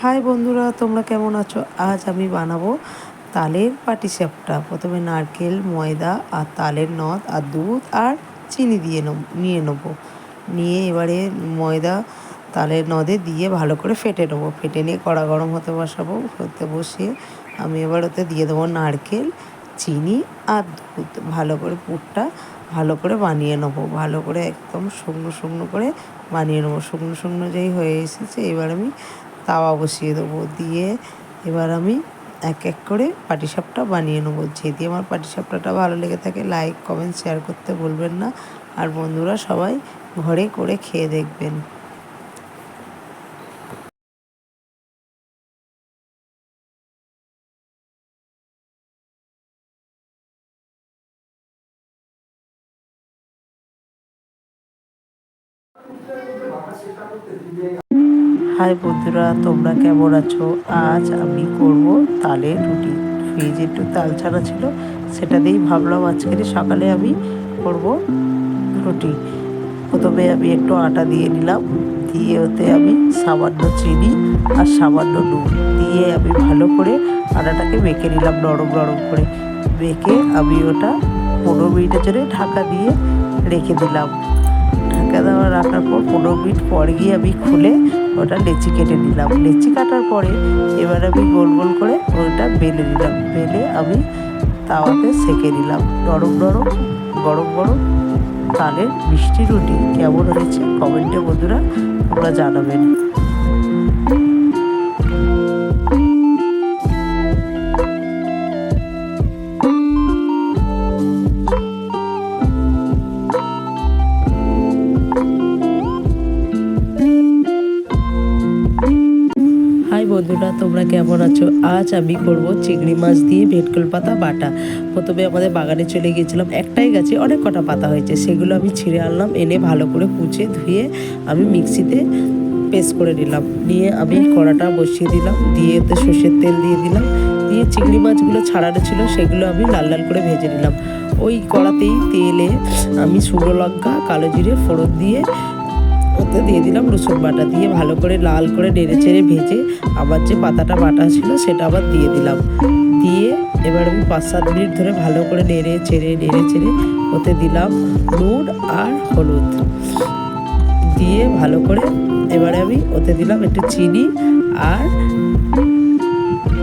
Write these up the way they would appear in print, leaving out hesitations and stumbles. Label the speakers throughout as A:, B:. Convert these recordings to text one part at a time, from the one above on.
A: High বন্ধুরা, তোমরা কেমন আছো? আজ আমি বানাবো তালের পাটিসাপটা। প্রথমে নারকেল, ময়দা আর তালের নদ আর দুধ আর চিনি নিয়ে নেবো। নিয়ে এবারে ময়দা তালের নদে দিয়ে ভালো করে ফেটে নেবো। ফেটে নিয়ে কড়া গরম হতে বসিয়ে আমি এবার ওতে দিয়ে দেবো নারকেল, চিনি আর দুধ। ভালো করে পুরটা ভালো করে বানিয়ে নেবো। ভালো করে একদম শুকনো শুকনো করে বানিয়ে নেবো। শুকনো শুকনো যেই হয়ে এসেছে এবার আমি তাওয়া বসিয়ে দেবো। দিয়ে এবার আমি এক এক করে পাটিসাপটা বানিয়ে নেবো। যদি আমার পাটিসাপটাটা ভালো লেগে থাকে লাইক কমেন্ট শেয়ার করতে ভুলবেন না। আর বন্ধুরা সবাই ঘরে করে খেয়ে দেখবেন। হাই বন্ধুরা, তোমরা কেমন আছো? আজ আমি করব তালের রুটি। ফ্রিজে একটু তাল ছাড়া ছিল, সেটা দিয়েই ভাবলাম আজকে সকালে আমি করব রুটি। প্রথমে আমি একটু আটা দিয়ে নিলাম, দিয়ে ওতে আমি সামান্য চিনি আর সামান্য নুন দিয়ে আমি ভালো করে আটাটাকে মেখে নিলাম নরম নরম করে। মেখে আমি ওটা 15 মিনিটের জন্য ঢাকা দিয়ে রেখে দিলাম। ঢাকা দেওয়া রাখার পর 15 মিনিট পর গিয়ে আমি খুলে ওটা লেচি কেটে নিলাম। লেচি কাটার পরে এবার আমি গোল গোল করে ওটা বেলে নিলাম। বেলে আমি তাওয়াতে সেঁকে নিলাম। নরম নরম গরম গরম তালের মিষ্টি রুটি কেমন হয়েছে কমেন্টে বন্ধুরা তোমরা জানাবেন। হাই বন্ধুরা, তোমরা কেমন আছো? আজ আমি করব চিংড়ি মাছ দিয়ে ভেটকল পাতা বাটা। প্রথমে আমাদের বাগানে চলে গিয়েছিলাম, একটাই গাছে অনেক কটা পাতা হয়েছে, সেগুলো আমি ছিঁড়ে আনলাম। এনে ভালো করে কুচে ধুয়ে আমি মিক্সিতে পেস্ট করে নিলাম। নিয়ে আমি কড়াটা বসিয়ে দিলাম, দিয়ে ওতে সর্ষের তেল দিয়ে দিলাম। দিয়ে চিংড়ি মাছগুলো ছাড়ানো ছিল সেগুলো আমি লাল লাল করে ভেজে নিলাম। ওই কড়াতেই তেলে আমি শুকনো লঙ্কা, কালো জিরে ফোড়ন দিয়ে ওতে দিয়ে দিলাম রসুন বাটা। দিয়ে ভালো করে লাল করে নেড়ে চেড়ে ভেজে আবার যে পাতাটা বাটা ছিল সেটা আবার দিয়ে দিলাম। দিয়ে এবার আমি 5-7 মিনিট ধরে ভালো করে নেড়ে চেড়ে ওতে দিলাম নুন আর হলুদ। দিয়ে ভালো করে এবারে আমি ওতে দিলাম একটু চিনি আর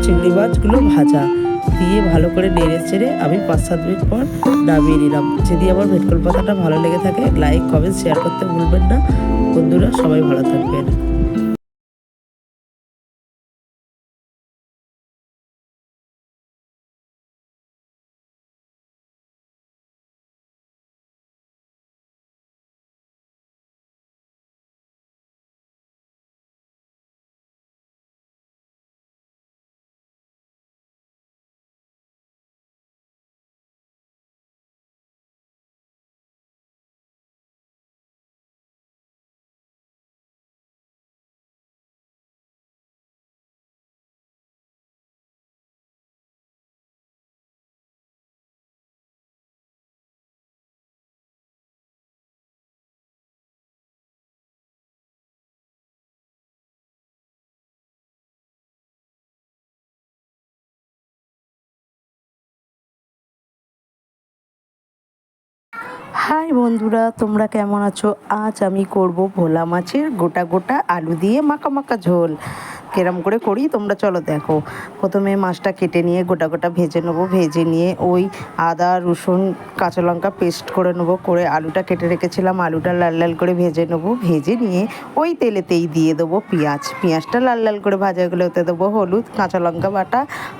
A: চিংড়ি মাছগুলো ভাজা। দিয়ে ভালো করে নেড়ে চেড়ে আমি 5-7 মিনিট পর নামিয়ে নিলাম। যদি আমার ভেটকল পাতাটা ভালো লেগে থাকে লাইক কমেন্ট শেয়ার করতে ভুলবেন না। বন্ধুরা সবাই ভালো থাকবেন। হাই বন্ধুরা, তোমরা কেমন আছো? আজ আমি করব ভোলা মাছের গোটা গোটা আলু দিয়ে মাখা মাখা ঝোল। কেরম করে করি তোমরা চলো দেখো। প্রথমে মাছটা কেটে নিয়ে গোটা গোটা ভেজে নেবো। ভেজে নিয়ে ওই আদা রসুন কাঁচা লঙ্কা পেস্ট করে নেবো। করে আলুটা কেটে রেখেছিলাম, আলুটা লাল লাল করে ভেজে নেবো। ভেজে নিয়ে ওই তেলেতেই দিয়ে দেবো পেঁয়াজটা লাল লাল করে ভাজা গেলে ওতে দেবো হলুদ, কাঁচা লঙ্কা বাটা,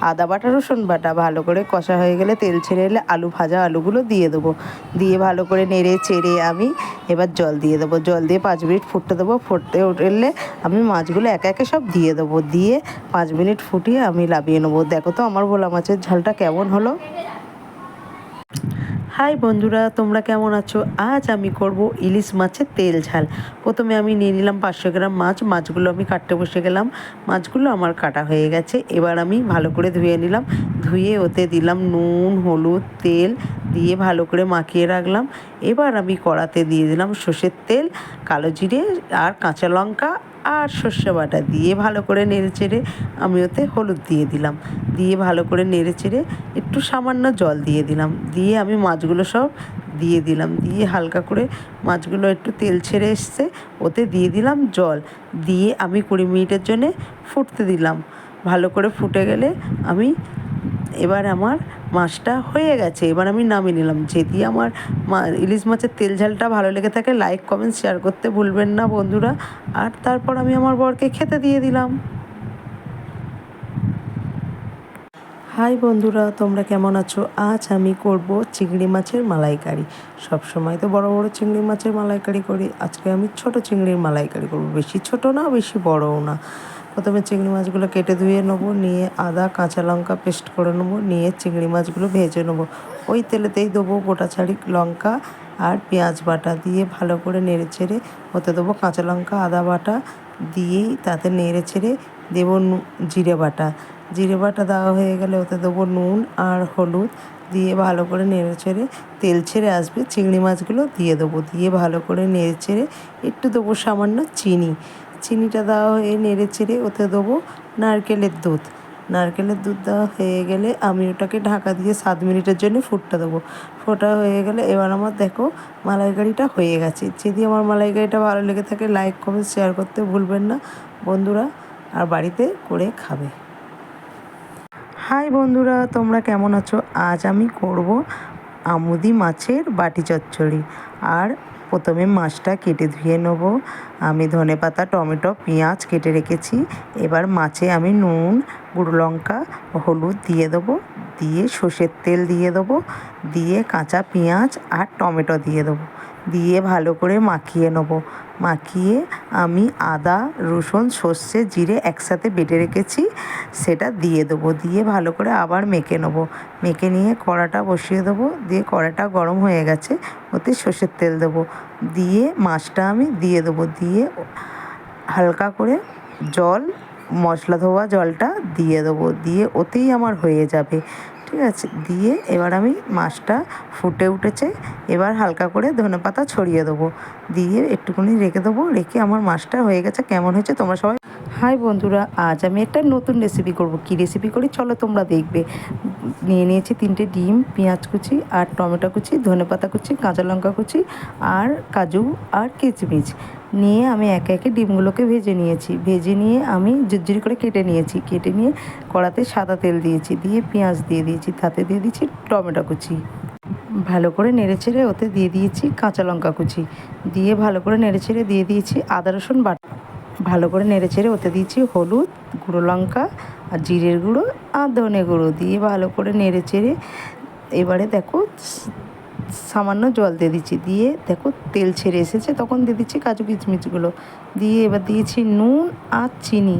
A: আদা বাটা, রসুন বাটা। ভালো করে কষা হয়ে গেলে তেল ছেড়ে এলে ভাজা আলুগুলো দিয়ে দেবো। দিয়ে ভালো করে নেড়ে চেড়ে আমি এবার জল দিয়ে দেবো। জল দিয়ে 5 মিনিট ফুটতে দেবো। ফুটতে উঠলে আমি মাছগুলো একে একে সব দিয়ে দেবো। দিয়ে 5 মিনিট ফুটিয়ে আমি নামিয়ে নেবো। দেখো তো আমার ভোলা মাছের ঝালটা কেমন হলো। হাই বন্ধুরা, তোমরা কেমন আছো? আজ আমি করব ইলিশ মাছের তেল ঝাল। প্রথমে আমি নিয়ে নিলাম 500 গ্রাম মাছ। মাছগুলো আমি কাটতে বসে গেলাম। মাছগুলো আমার কাটা হয়ে গেছে। এবার আমি ভালো করে ধুয়ে নিলাম। ধুয়ে ওতে দিলাম নুন, হলুদ, তেল দিয়ে ভালো করে মাখিয়ে রাখলাম। এবার আমি কড়াতে দিয়ে দিলাম সর্ষের তেল, কালো জিরে আর কাঁচা লঙ্কা আর সর্ষে বাটা দিয়ে ভালো করে নেড়েচেড়ে আমি ওতে হলুদ দিয়ে দিলাম, দিয়ে ভালো করে নেড়েচেড়ে একটু সামান্য জল দিয়ে দিলাম, দিয়ে আমি মাছগুলো সব দিয়ে দিলাম, দিয়ে হালকা করে মাছগুলো একটু তেল ছেড়ে এসছে, ওতে দিয়ে দিলাম জল, দিয়ে আমি 20 মিনিটের জন্যে ফুটতে দিলাম। ভালো করে ফুটে গেলে আমি এবার আমার মাছটা হয়ে গেছে, এবার আমি নামিয়ে নিলাম। যদি আমার ইলিশ মাছের তেল ঝালটা ভালো লেগে থাকে লাইক কমেন্ট শেয়ার করতে ভুলবেন না বন্ধুরা। আর তারপর আমি আমার বরকে খেতে দিয়ে দিলাম। হাই বন্ধুরা, তোমরা কেমন আছো? আজ আমি করব চিংড়ি মাছের মালাইকারি। সব সময় তো বড় বড় চিংড়ি মাছের মালাইকারি করি, আজকে আমি ছোট চিংড়ির মালাইকারি করব। বেশি ছোট না বেশি বড়ও না। প্রথমে চিংড়ি মাছগুলো কেটে ধুয়ে নেবো, নিয়ে আদা কাঁচা লঙ্কা পেস্ট করে নেবো, নিয়ে চিংড়ি মাছগুলো ভেজে নেবো। ওই তেলেতেই দেবো গোটা ছাড়িক লঙ্কা আর পেঁয়াজ বাটা, দিয়ে ভালো করে নেড়ে ছেড়ে ওতে দেবো কাঁচা লঙ্কা আদা বাটা, দিয়েই তাতে নেড়ে ছেড়ে দেবো জিরে বাটা। জিরে বাটা দেওয়া হয়ে গেলে ওতে দেবো নুন আর হলুদ, দিয়ে ভালো করে নেড়ে ছেড়ে তেল ছেড়ে আসবে চিংড়ি মাছগুলো দিয়ে দেবো, দিয়ে ভালো করে নেড়ে ছেড়ে একটু দেবো সামান্য চিনি। চিনিটা দেওয়া হয়ে নেড়ে চেড়ে ওতে দেবো নারকেলের দুধ। নারকেলের দুধ দেওয়া হয়ে গেলে আমি ওটাকে ঢাকা দিয়ে 7 মিনিটের জন্য ফুটতে দেবো। ফোটা হয়ে গেলে এবার আমার দেখো মালাইকারিটা হয়ে গেছে। যদি আমার মালাইকারিটা ভালো লেগে থাকে লাইক কমেন্ট শেয়ার করতে ভুলবেন না বন্ধুরা, আর বাড়িতে করে খাবে। হাই বন্ধুরা, তোমরা কেমন আছো? আজ আমি করব আমুদি মাছের বাটি চচ্চড়ি। আর প্রথমে মাছটা কেটে ধুয়ে নেব। আমি ধনেপাতা টমেটো পেঁয়াজ কেটে রেখেছি। এবার মাছে আমি নুন গুঁড়ো লঙ্কা হলুদ দিয়ে দেবো, দিয়ে সর্ষের তেল দিয়ে দেবো, দিয়ে কাঁচা পেঁয়াজ আর টমেটো দিয়ে দেবো, দিয়ে ভালো করে মাখিয়ে নেব। মাখিয়ে আমি আদা রসুন সর্ষে জিরে একসাথে বেটে রেখেছি সেটা দিয়ে দেবো, দিয়ে ভালো করে আবার মেখে নেবো। মেখে নিয়ে কড়াটা বসিয়ে দেবো, দিয়ে কড়াটা গরম হয়ে গেছে ওতে সর্ষের তেল দেবো, দিয়ে মাছটা আমি দিয়ে দেবো, দিয়ে হালকা করে জল মশলা ধোয়া জলটা দিয়ে দেবো, দিয়ে ওতেই আমার হয়ে যাবে। ঠিক আছে, দিয়ে এবার আমি মাছটা ফুটে উঠেছে, এবার হালকা করে ধনেপাতা ছড়িয়ে দেবো, দিয়ে একটুখানি রেখে দেবো, রেখে আমার মাছটা হয়ে গেছে। কেমন হয়েছে তোমরা সবাই। হাই বন্ধুরা, আজ আমি একটা নতুন রেসিপি করব। কি রেসিপি করি চলো তোমরা দেখবে। নিয়ে নিয়েছি 3টে ডিম, পেঁয়াজ কুচি আর টমেটো কুচি, ধনেপাতা কুচি, কাঁচা লঙ্কা কুচি আর কাজু আর কিশমিশ নিয়ে আমি একে একে ডিমগুলোকে ভেজে নিয়েছি। ভেজে নিয়ে আমি ঝুরঝুরি করে কেটে নিয়েছি। কেটে নিয়ে কড়াতে সাদা তেল দিয়েছি, দিয়ে পেঁয়াজ দিয়ে দিয়েছি, তাতে দিয়ে দিয়েছি টমেটো কুচি, ভালো করে নেড়েচেড়ে ওতে দিয়ে দিয়েছি কাঁচা লঙ্কা কুচি, দিয়ে ভালো করে নেড়েচেড়ে দিয়ে দিয়েছি আদা রসুন বাটা, ভালো করে নেড়েচেড়ে ওতে দিয়েছি হলুদ গুঁড়ো লঙ্কা আর জিরের গুঁড়ো আর ধনে গুঁড়ো, দিয়ে ভালো করে নেড়েচেড়ে এবারে দেখো সামান্য জল দিয়ে দিচ্ছি, দিয়ে দেখো তেল ছেড়ে এসেছে, তখন দিয়ে দিচ্ছি কাজু কিশমিশগুলো, দিয়ে এবার দিয়েছি নুন আর চিনি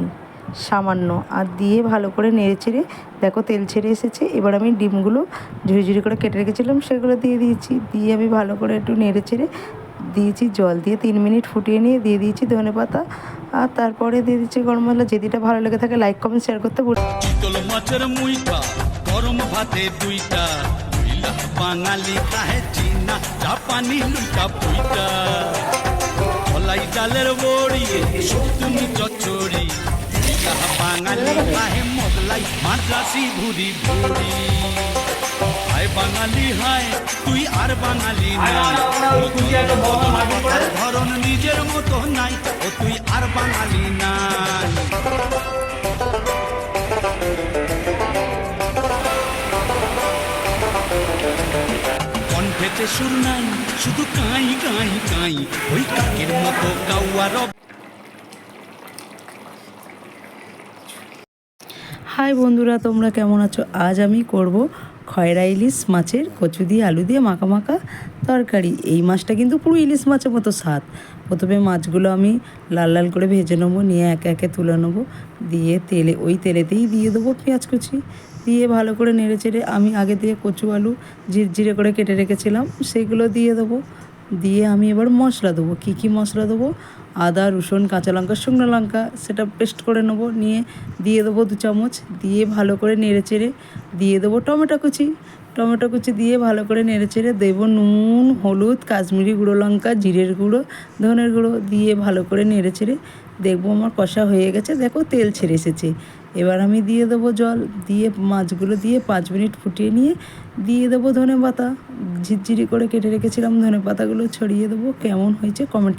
A: সামান্য, আর দিয়ে ভালো করে নেড়েচেড়ে দেখো তেল ছেড়ে এসেছে। এবার আমি ডিমগুলো ঝুড়ি করে কেটে রেখেছিলাম সেগুলো দিয়ে দিয়েছি, দিয়ে আমি ভালো করে একটু নেড়েচেড়ে দিয়েছি জল, দিয়ে 3 মিনিট ফুটিয়ে নিয়ে দিয়ে দিয়েছি ধনেপাতা, আর তারপরে দিয়ে দিচ্ছি গরম মশলা। যেদিটা ভালো লেগে থাকে লাইক কমেন্ট শেয়ার করতে
B: চিতল মাছের মুইটা গরম ভাতে দুইটা বাঙালি কাহে চীনা জাপানি লুইটা পুইটা কলাই ডালের বড়ি তুমি চচ্চড়ি বাঙালি কাহে মোগলাই মাদ্রাসি ভুরি ভুরি। হায় বাঙালি হায় তুই আর বাঙালি নাই, ধরন নিজের মতো নাই, ও তুই আর বাঙালি নাই। কণ্ঠেতে সুর নাই শুধু কাই কাই কাই, ওই কাকের মতো গাওয়ার।
A: হাই বন্ধুরা, তোমরা কেমন আছো? আজ আমি করব খয়রা ইলিশ মাছের কচু দিয়ে আলু দিয়ে মাখা মাখা তরকারি। এই মাছটা কিন্তু পুরো ইলিশ মাছের মতো স্বাদ। প্রথমে মাছগুলো আমি লাল লাল করে ভেজে নেবো, নিয়ে একে একে তুলে নেবো, দিয়ে ওই তেলেতেই দিয়ে দেবো পেঁয়াজ কুচি, দিয়ে ভালো করে নেড়ে চেড়ে আমি আগে দিয়ে কচু আলু জিরে করে কেটে রেখেছিলাম সেইগুলো দিয়ে দেবো, দিয়ে আমি এবার মশলা দেবো। কী কী মশলা দেবো? আদা রসুন কাঁচা লঙ্কা শুকনো লঙ্কা সেটা পেস্ট করে নেবো, নিয়ে দিয়ে দেবো 2 চামচ, দিয়ে ভালো করে নেড়ে চেড়ে দিয়ে দেবো টমেটো কুচি। টমেটো কুচি দিয়ে ভালো করে নেড়েচেড়ে দেবো নুন, হলুদ, কাশ্মীরি গুঁড়ো লঙ্কা, জিরের গুঁড়ো, ধনের গুঁড়ো দিয়ে ভালো করে নেড়েচেড়ে দেখবো আমার কষা হয়ে গেছে। দেখো তেল ছেড়ে এসেছে। এবার আমি দিয়ে দেবো জল, দিয়ে মাছগুলো দিয়ে 5 মিনিট ফুটিয়ে নিয়ে দিয়ে দেবো ধনেপাতা, ঝিরঝিরি করে কেটে রেখেছিলাম ধনেপাতাগুলো ছড়িয়ে দেবো। কেমন হয়েছে কমেন্ট